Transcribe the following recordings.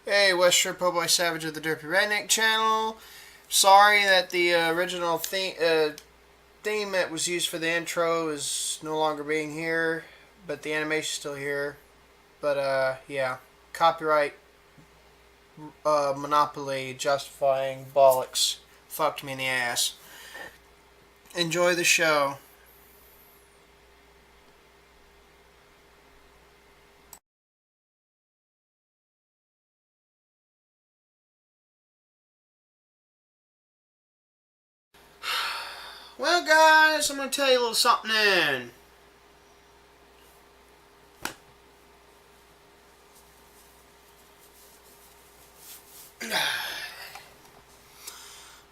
Hey, Western Po Boy Savage of the Derpy Redneck channel. Sorry that the original theme that was used for the intro is no longer being here, but the animation's still here. But yeah, copyright monopoly justifying bollocks fucked me in the ass. Enjoy the show. Well, guys, I'm gonna tell you a little something.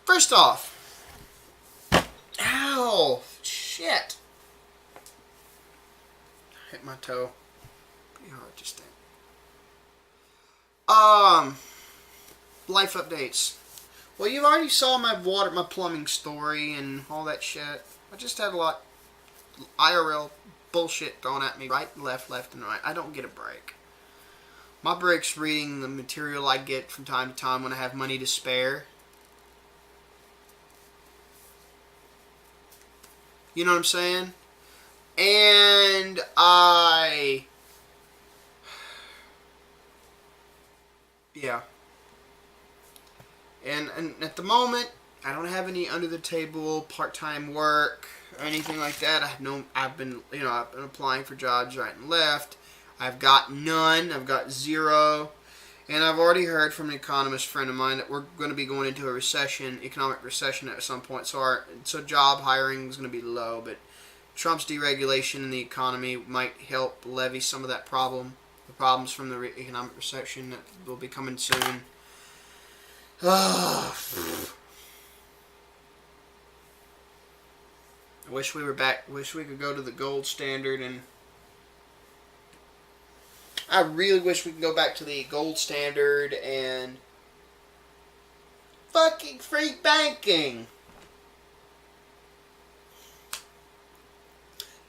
First off, ow, shit. Hit my toe. Pretty hard just then. Life updates. Well, you already saw my plumbing story and all that shit. I just had a lot IRL bullshit thrown at me right, left, and right. I don't get a break. My break's reading the material I get from time to time when I have money to spare. You know what I'm saying? And yeah. And at the moment, I don't have any under the table part-time work or anything like that. I've been applying for jobs right and left. I've got none. I've got zero. And I've already heard from an economist friend of mine that we're going to be going into a recession, economic recession at some point. So job hiring is going to be low, but Trump's deregulation in the economy might help levy some of that the problems from the economic recession that will be coming soon. I wish we were back. Wish we could go to the gold standard, and I really wish we could go back to the gold standard and fucking free banking.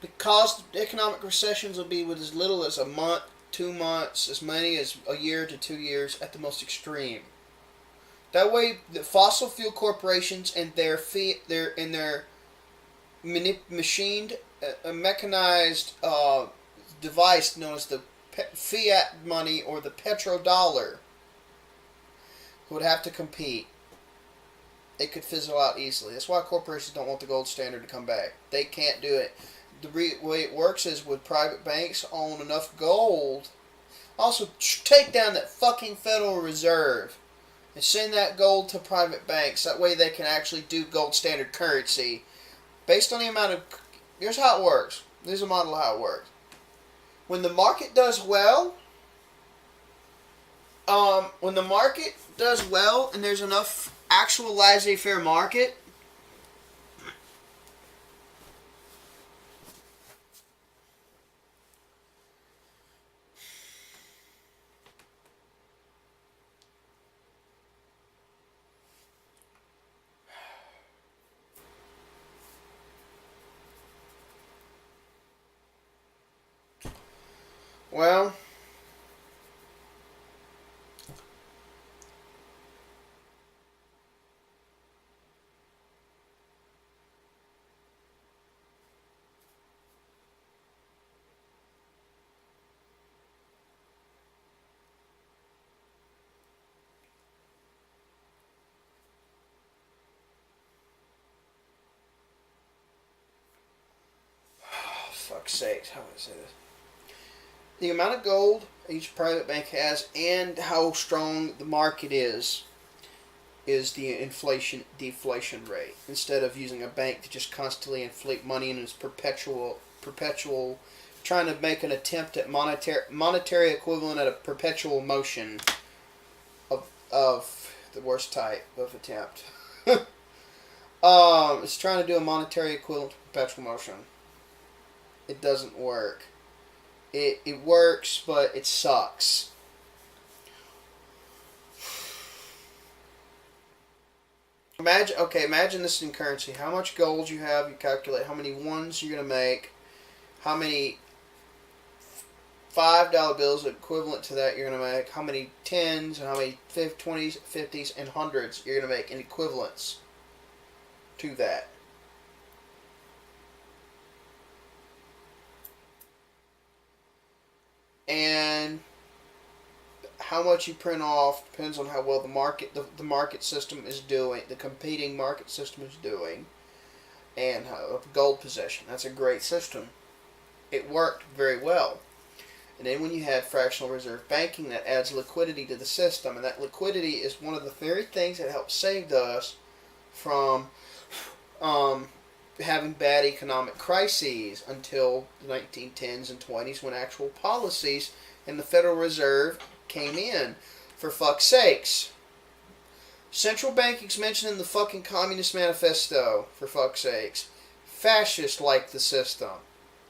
Because economic recessions will be with as little as a month, 2 months, as many as a year to 2 years at the most extreme. That way, the fossil fuel corporations and their machined, mechanized device known as the fiat money or the petrodollar would have to compete. It could fizzle out easily. That's why corporations don't want the gold standard to come back. They can't do it. The way it works is with private banks own enough gold. Also, take down that fucking Federal Reserve and send that gold to private banks. That way they can actually do gold standard currency. Based on the amount of... Here's how it works. Here's a model of how it works. When the market does well... when the market does well and there's enough actual laissez-faire market... Well, fuck's sakes, how do I say this? The amount of gold each private bank has and how strong the market is the deflation rate. Instead of using a bank to just constantly inflate money and is perpetual trying to make an attempt at monetary equivalent at a perpetual motion of the worst type of attempt. It's trying to do a monetary equivalent to perpetual motion. It doesn't work. It works, but it sucks. Imagine this in currency. How much gold you have, you calculate how many ones you're going to make, how many $5 bills equivalent to that you're going to make, how many tens and how many 20s, 50s, and hundreds you're going to make in equivalents to that. And how much you print off depends on how well the market system is doing, the competing market system is doing, and how gold possession. That's a great system. It worked very well. And then when you had fractional reserve banking, that adds liquidity to the system, and that liquidity is one of the very things that helped save us from having bad economic crises until the 1910s and 20s, when actual policies and the Federal Reserve came in. For fuck's sakes. Central banking's mentioned in the fucking Communist Manifesto, for fuck's sakes. Fascists like the system.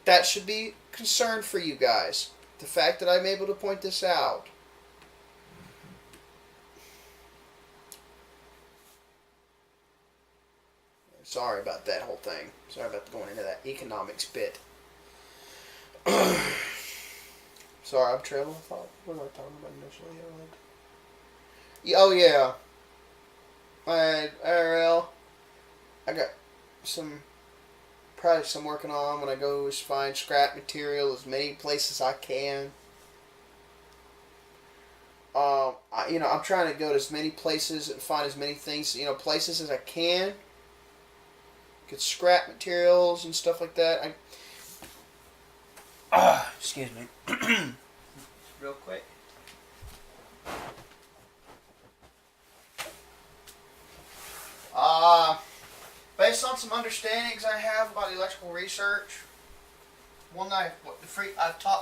That should be concern for you guys. The fact that I'm able to point this out. Sorry about that whole thing. Sorry about going into that economics bit. Sorry, I'm trailing of thought. What was I talking about initially? Oh yeah. IRL. I got some projects I'm working on when I go is find scrap material as many places I can. I'm trying to go to as many places and find as many things, places as I can. Get scrap materials and stuff like that. Excuse me. Real quick. Based on some understandings I have about electrical research, one that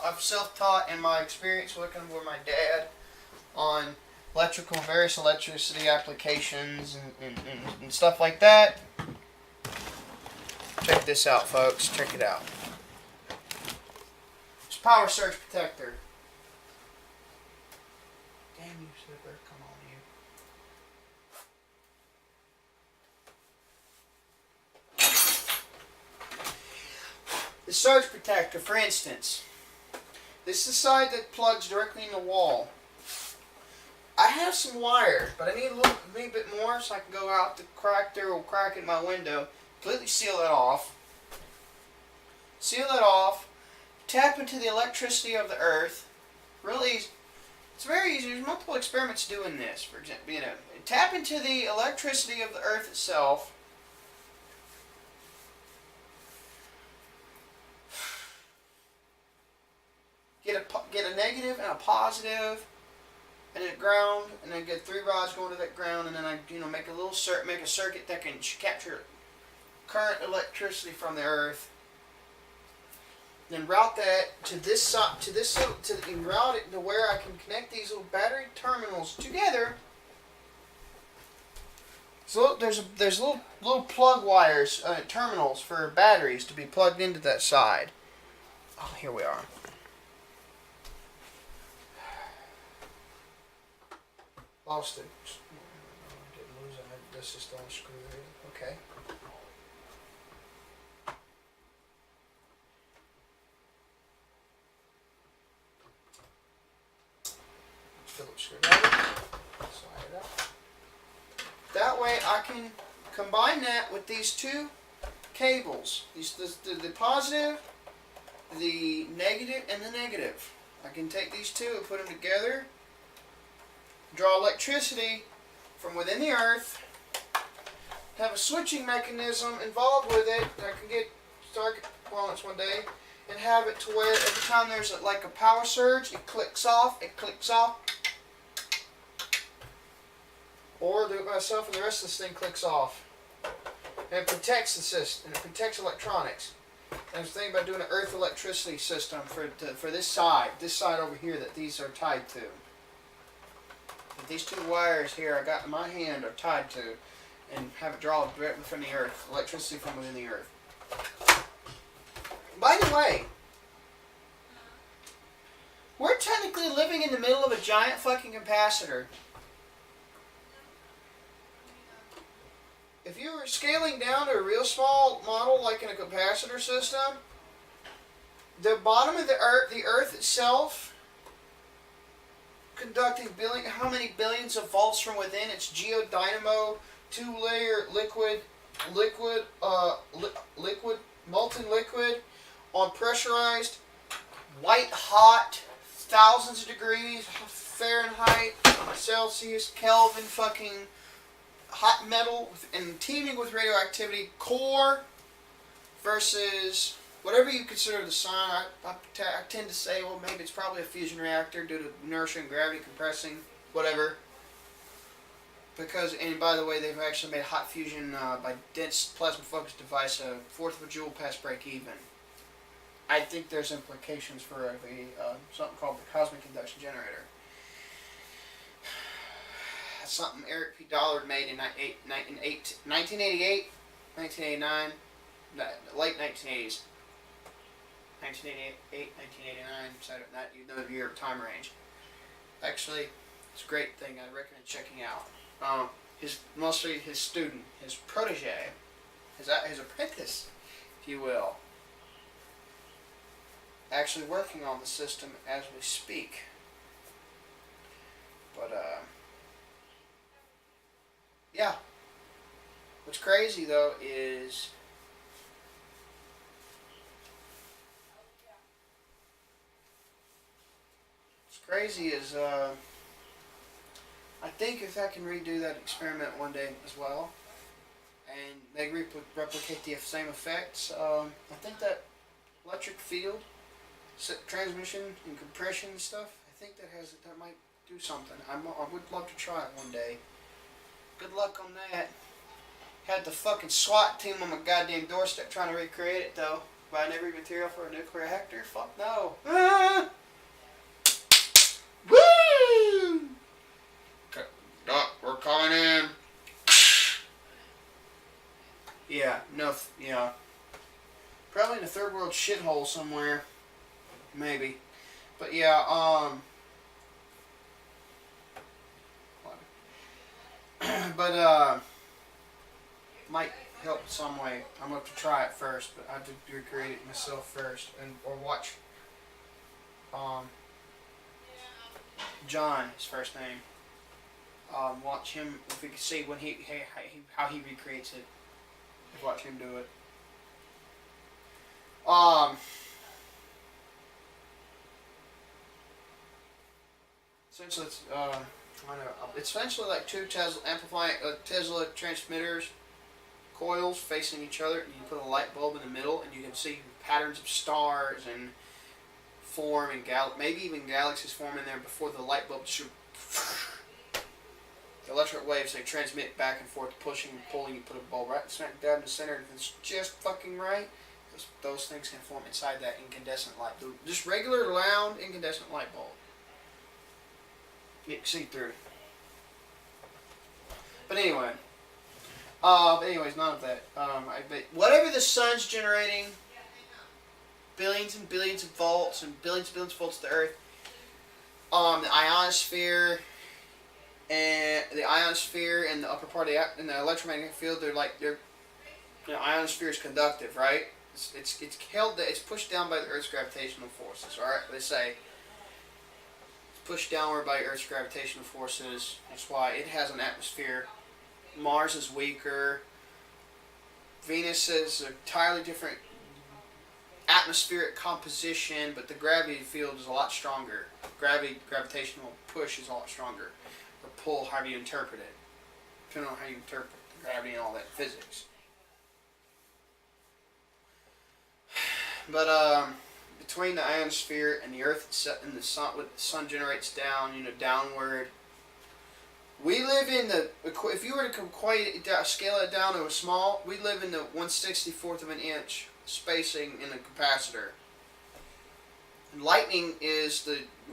I've self-taught in my experience working with my dad on various electricity applications and stuff like that. Check this out, folks. Check it out. It's power surge protector. Damn you, slipper. Come on, you. The surge protector, for instance. This is the side that plugs directly in the wall. I have some wire, but I need a bit more so I can go out the crack in my window. Completely seal it off. Seal it off. Tap into the electricity of the earth. Really easy. It's very easy. There's multiple experiments doing this. For example, tap into the electricity of the earth itself. Get a negative and a positive, and then ground, and then get 3 rods going to that ground, and then I make a circuit that can capture current electricity from the earth. Then route that to this side, and route it to where I can connect these little battery terminals together. So there's little plug wires, terminals for batteries to be plugged into that side. Oh, here we are. Lost it. I didn't lose it. This is still unscrewed. Okay. Phillips screwdriver. Slide it up. That way I can combine that with these 2 cables. The positive, the negative, and the negative. I can take these 2 and put them together. Draw electricity from within the earth. Have a switching mechanism involved with it that I can start components one day, and have it to where every time there's a power surge, it clicks off. Or do it myself and the rest of this thing clicks off. And it protects the system, and it protects electronics. And there's the thing about doing an earth electricity system for this side over here that these are tied to. These 2 wires here I got in my hand are tied to, and have it draw directly from the earth, electricity from within the earth. By the way, we're technically living in the middle of a giant fucking capacitor. If you were scaling down to a real small model like in a capacitor system, the bottom of the Earth itself, conducting how many billions of volts from within its geodynamo, two-layer molten liquid, on pressurized, white hot, thousands of degrees Fahrenheit, Celsius, Kelvin, fucking hot metal and teeming with radioactivity core versus whatever you consider the sun. I tend to say, well, maybe it's probably a fusion reactor due to inertia and gravity compressing, whatever. Because, and by the way, they've actually made hot fusion by dense plasma focused device a fourth of a joule past break even. I think there's implications for something called the cosmic induction generator. That's something Eric P. Dollard made in 1988, 1989, late 1980s. 1988, 1989, so you know the year of time range. Actually, it's a great thing. I recommend checking out. Mostly his student, his protege, his apprentice, if you will, actually working on the system as we speak. But yeah. What's crazy though is I think if I can redo that experiment one day as well, and they replicate the same effects, I think that electric field transmission and compression and stuff, I think that might do something. I would love to try it one day. Good luck on that. Had the fucking SWAT team on my goddamn doorstep trying to recreate it though. Buying every material for a nuclear Hector? Fuck no. Ah! Woo! Doc, we're calling in. Yeah, no, yeah. Probably in a third world shithole somewhere. Maybe. But yeah, but might help some way. I'm going to try it first, but I have to recreate it myself first, or watch John, his first name. Watch him, if we can see when how he recreates it. Watch him do it. Essentially, it's essentially like two Tesla transmitters, coils facing each other, and you put a light bulb in the middle, and you can see patterns of stars and form and maybe even galaxies form in there before the light bulb shoot. The electric waves, they transmit back and forth, pushing and pulling. You put a bulb right smack dab in the center, and if it's just fucking right, those things can form inside that incandescent light. Just regular, round, incandescent light bulb. You can see through. But anyway. Anyways, none of that. But whatever the sun's generating, billions and billions of volts and billions of volts to the Earth. The ionosphere and the upper part of the electromagnetic field, the ionosphere is conductive, right? It's pushed down by the Earth's gravitational forces. All right, they say it's pushed downward by Earth's gravitational forces. That's why it has an atmosphere. Mars is weaker. Venus is an entirely different atmospheric composition, but the gravity field is a lot stronger. Gravitational push is a lot stronger. Or pull, however you interpret it. Depending on how you interpret the gravity and all that physics. But between the ionosphere and the Earth and the sun, what the sun generates down, downward. We live in if you were to scale it down to a small, we live in the 1/64th of an inch spacing in a capacitor. And lightning is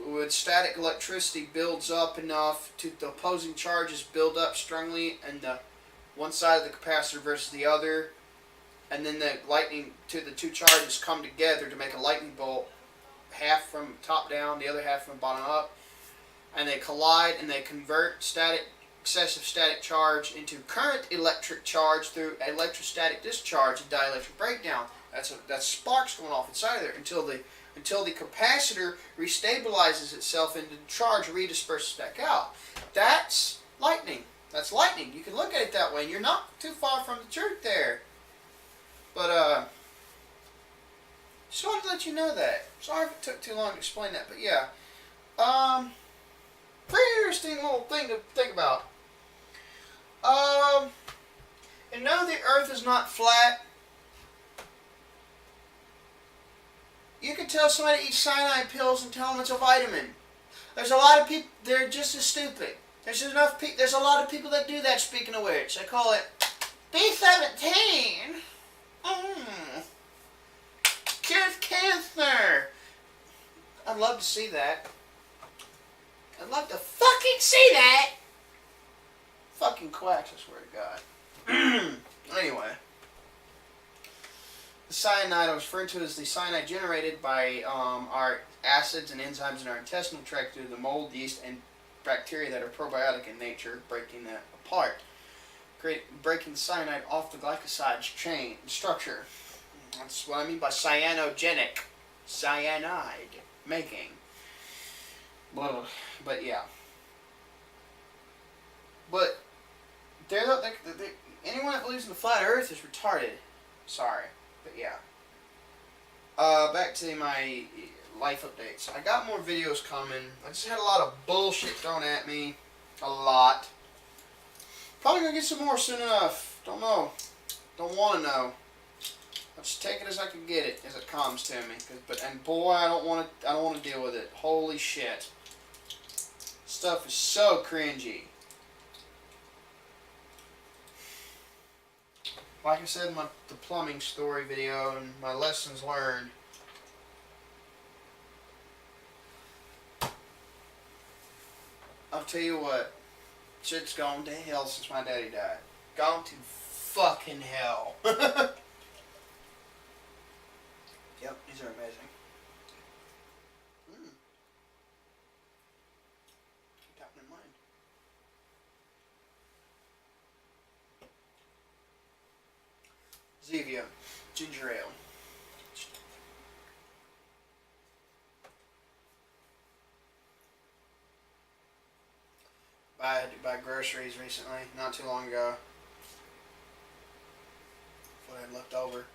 when static electricity builds up enough to the opposing charges build up strongly and the one side of the capacitor versus the other, and then the two charges come together to make a lightning bolt, half from top down, the other half from bottom up. And they collide and they convert excessive static charge into current electric charge through electrostatic discharge and dielectric breakdown. That's sparks going off inside of there until the capacitor restabilizes itself into charge, redisperses back out. That's lightning. That's lightning. You can look at it that way, and you're not too far from the truth there. But just wanted to let you know that. Sorry if it took too long to explain that, but yeah. Pretty interesting little thing to think about. And no, the Earth is not flat. You can tell somebody eats cyanide pills and tell them it's a vitamin. There's a lot of people, they're just as stupid. There's a lot of people that do that, speaking of which. They call it B17. Cures cancer. I'd love to see that. I'd love to fucking see that. Fucking quacks, I swear to God. Anyway. The cyanide I was referring to is the cyanide generated by our acids and enzymes in our intestinal tract due to the mold, yeast, and bacteria that are probiotic in nature, breaking that apart. Breaking the cyanide off the glycoside chain structure. That's what I mean by cyanogenic. Cyanide making. But yeah. But anyone that believes in the flat earth is retarded. Sorry. But yeah. Back to my life updates. I got more videos coming. I just had a lot of bullshit thrown at me. A lot. Probably gonna get some more soon enough. Don't know. Don't want to know. I'll just take it as I can get it, as it comes to me. And boy, I don't want to deal with it. Holy shit. Stuff is so cringy. Like I said in the plumbing story video and my lessons learned. I'll tell you what. Shit's gone to hell since my daddy died. Gone to fucking hell. Yep, these are amazing. Keep tapping in mind. Zevia, ginger ale. Buy groceries recently, not too long ago. What I had left over.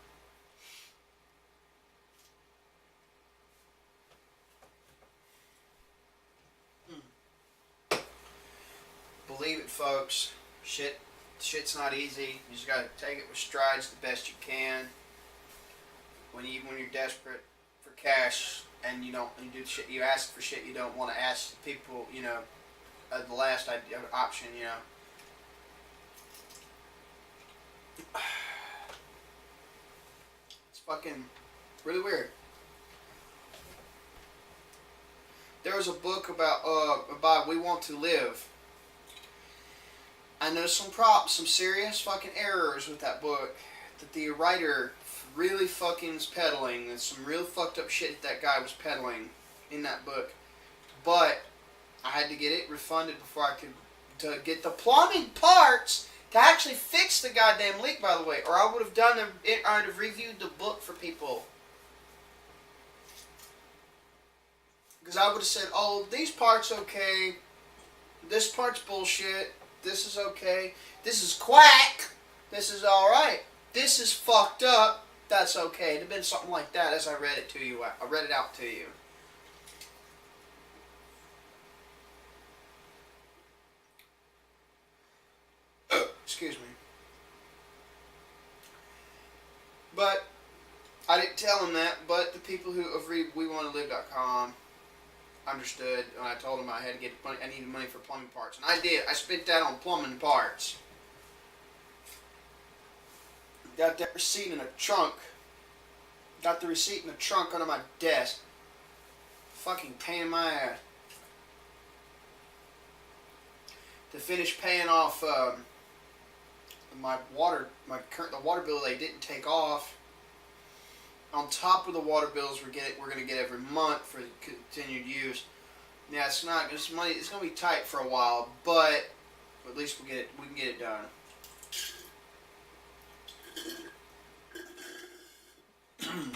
Believe it, folks. Shit's not easy. You just gotta take it with strides the best you can. When you're desperate for cash and you do shit, you ask for shit you don't want to ask people. The last option. It's fucking really weird. There was a book about We Want to Live. I know some serious fucking errors with that book that the writer really fucking is peddling. There's some real fucked up shit that guy was peddling in that book. But I had to get it refunded before I could get the plumbing parts to actually fix the goddamn leak, by the way. Or I would have I would have reviewed the book for people. Because I would have said, oh, these parts okay. This part's bullshit. This is okay. This is quack. This is alright. This is fucked up. That's okay. It'd have been something like that as I read it to you. I read it out to you. Excuse me. But I didn't tell him that, but the people who have read WeWantToLive.com understood when I told them I had to get money. I needed money for plumbing parts, and I did. I spent that on plumbing parts. Got that receipt in a trunk. Got the receipt in the trunk under my desk. Fucking pain in my ass. To finish paying off the water bill they didn't take off. On top of the water bills we're going to get every month for continued use. Yeah, it's gonna be tight for a while, but at least we can get it done. Um,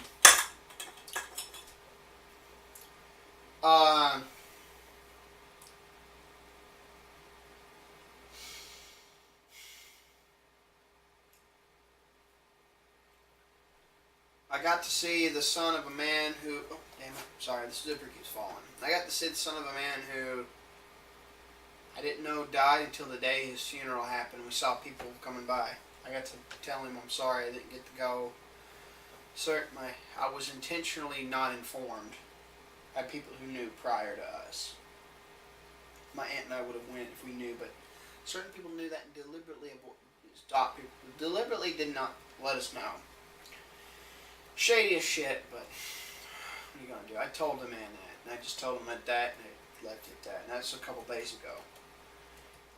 I got to see the son of a man who. Oh, damn it. Sorry, the zipper keeps falling. I got to see the son of a man who I didn't know died until the day his funeral happened. We saw people coming by. I got to tell him I'm sorry I didn't get to go. Sir, I was intentionally not informed. I had people who knew prior to us. My aunt and I would have went if we knew, but certain people knew that and deliberately stopped people. Deliberately did not let us know. Shady as shit, but what are you gonna do? I told the man that, and I just told him that, and I left it at that. And that's a couple days ago.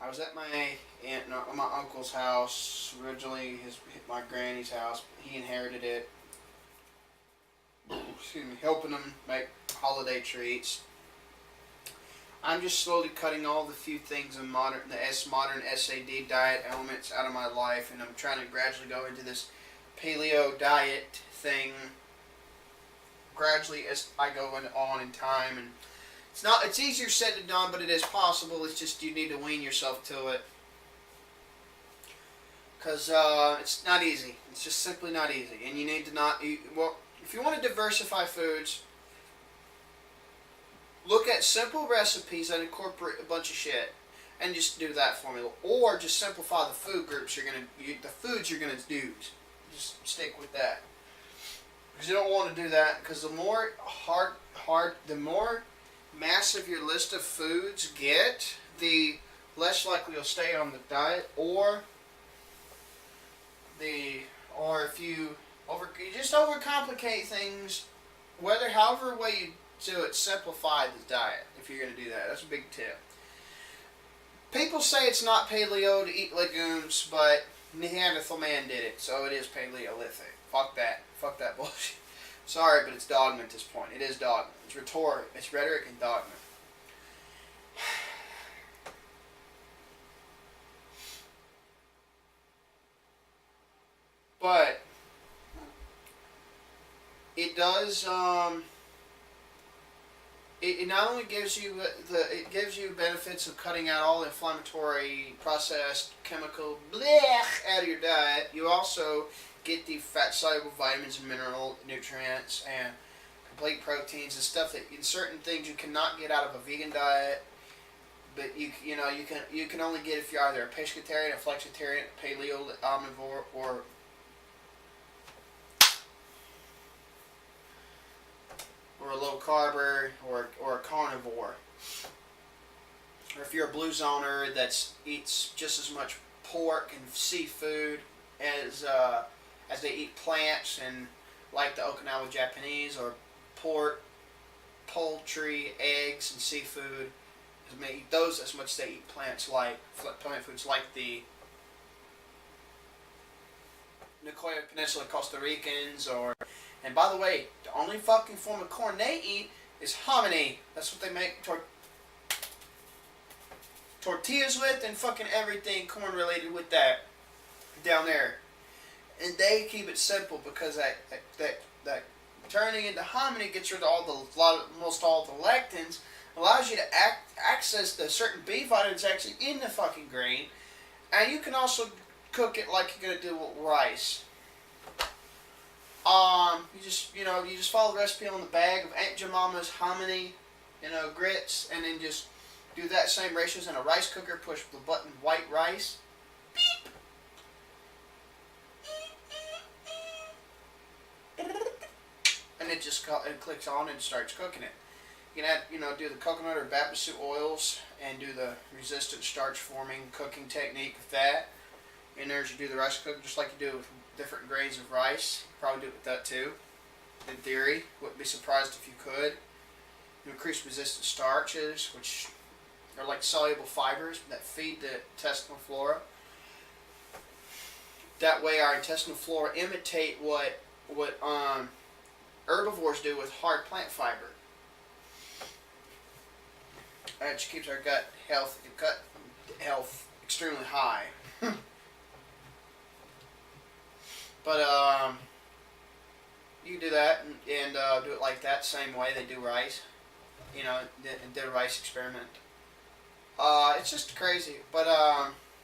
I was at my aunt and my uncle's house, originally my granny's house. He inherited it. Excuse me, helping them make holiday treats. I'm just slowly cutting all the few things in modern SAD diet elements out of my life, and I'm trying to gradually go into this paleo diet thing gradually as I go on in time. And it's easier said than done, but it is possible. It's just you need to wean yourself to it, because it's not easy. It's just simply not easy, and you need to well, if you want to diversify foods, look at simple recipes that incorporate a bunch of shit, and just do that formula. Or just simplify the food groups the foods you're gonna use. Just stick with that, because you don't want to do that. Because the more the more massive your list of foods get, the less likely you'll stay on the diet, or if you just overcomplicate things. However way you do it, simplify the diet if you're going to do that. That's a big tip. People say it's not paleo to eat legumes, but Neanderthal man did it, so it is Paleolithic. Fuck that bullshit. Sorry, but it's dogma at this point. It is dogma. It's rhetoric. It's rhetoric and dogma. But it does. It not only gives you benefits of cutting out all inflammatory processed chemical blech out of your diet. You also get the fat soluble vitamins and mineral nutrients and complete proteins and stuff that in certain things you cannot get out of a vegan diet. But you can only get if you're either a pescatarian, a flexitarian, a paleo omnivore, or a low carber, or a carnivore. Or if you're a blue zoner that eats just as much pork and seafood as they eat plants, and like the Okinawa Japanese, or pork, poultry, eggs, and seafood, may eat those as much as they eat plant foods like the Nicoya Peninsula Costa Ricans, and by the way, the only fucking form of corn they eat is hominy. That's what they make tortillas with, and fucking everything corn related with that down there. And they keep it simple, because that turning into hominy gets rid of most all the lectins, allows you to access the certain B vitamins actually in the fucking grain, and you can also cook it like you're gonna do with rice. You just follow the recipe on the bag of Aunt Jemima's hominy, grits, and then just do that same ratios in a rice cooker. Push the button white rice. Beep. And it clicks on and starts cooking it. You can add, do the coconut or babasu oils and do the resistant starch forming cooking technique with that. In there, you do the rice cooker just like you do with different grades of rice. Probably do it with that too. In theory, wouldn't be surprised if you could. You increase resistant starches, which are like soluble fibers that feed the intestinal flora. That way, our intestinal flora imitate what herbivores do with hard plant fiber. It keeps our gut health extremely high. But You can do that and do it like that, same way they do rice. You know, did a rice experiment. It's just crazy, but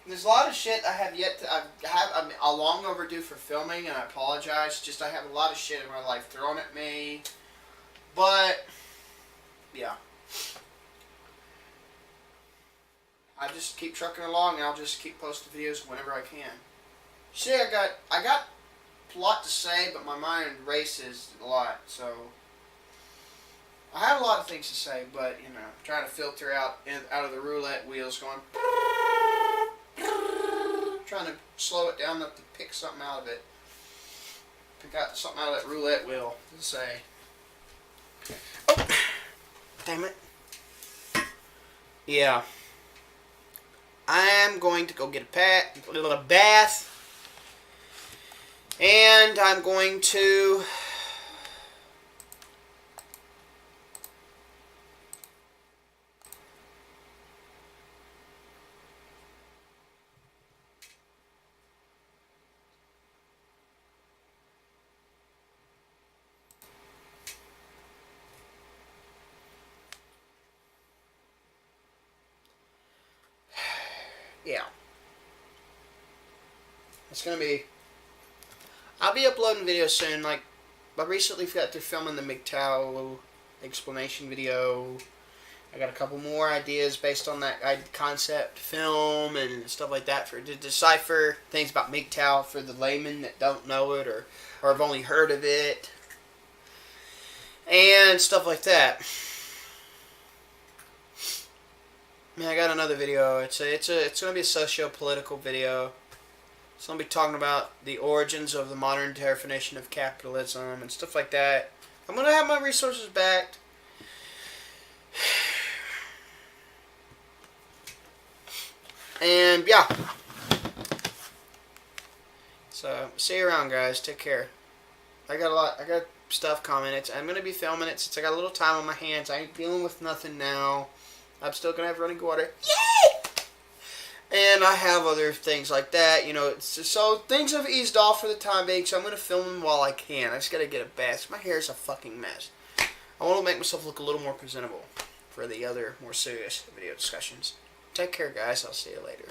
there's a lot of shit I have yet to. I'm long overdue for filming, and I apologize. Just I have a lot of shit in my life thrown at me, but yeah, I just keep trucking along, and I'll just keep posting videos whenever I can. See, I got a lot to say, but my mind races a lot, so. I have a lot of things to say, but, you know, I'm trying to filter out of the roulette wheels going... Trying to slow it down enough to pick something out of it. Pick out something out of that roulette wheel to say. Oh! Damn it. Yeah. I'm going to go get a little bath. And I'm going to... Yeah. It's gonna be... I'll be uploading videos soon. Like, I recently got through filming the MGTOW explanation video. I got a couple more ideas based on that concept film and stuff like that to decipher things about MGTOW for the laymen that don't know it or have only heard of it. And stuff like that. Man, I got another video. It's gonna be a socio-political video. It's gonna be talking about the origins of the modern definition of capitalism and stuff like that. I'm gonna have my resources backed. And yeah. So see you around, guys. Take care. I got stuff coming. I'm gonna be filming it since I got a little time on my hands. I ain't dealing with nothing now. I'm still going to have running water. Yay! And I have other things like that. You know, so things have eased off for the time being, so I'm going to film them while I can. I just got to get a bath. My hair is a fucking mess. I want to make myself look a little more presentable for the other, more serious video discussions. Take care, guys. I'll see you later.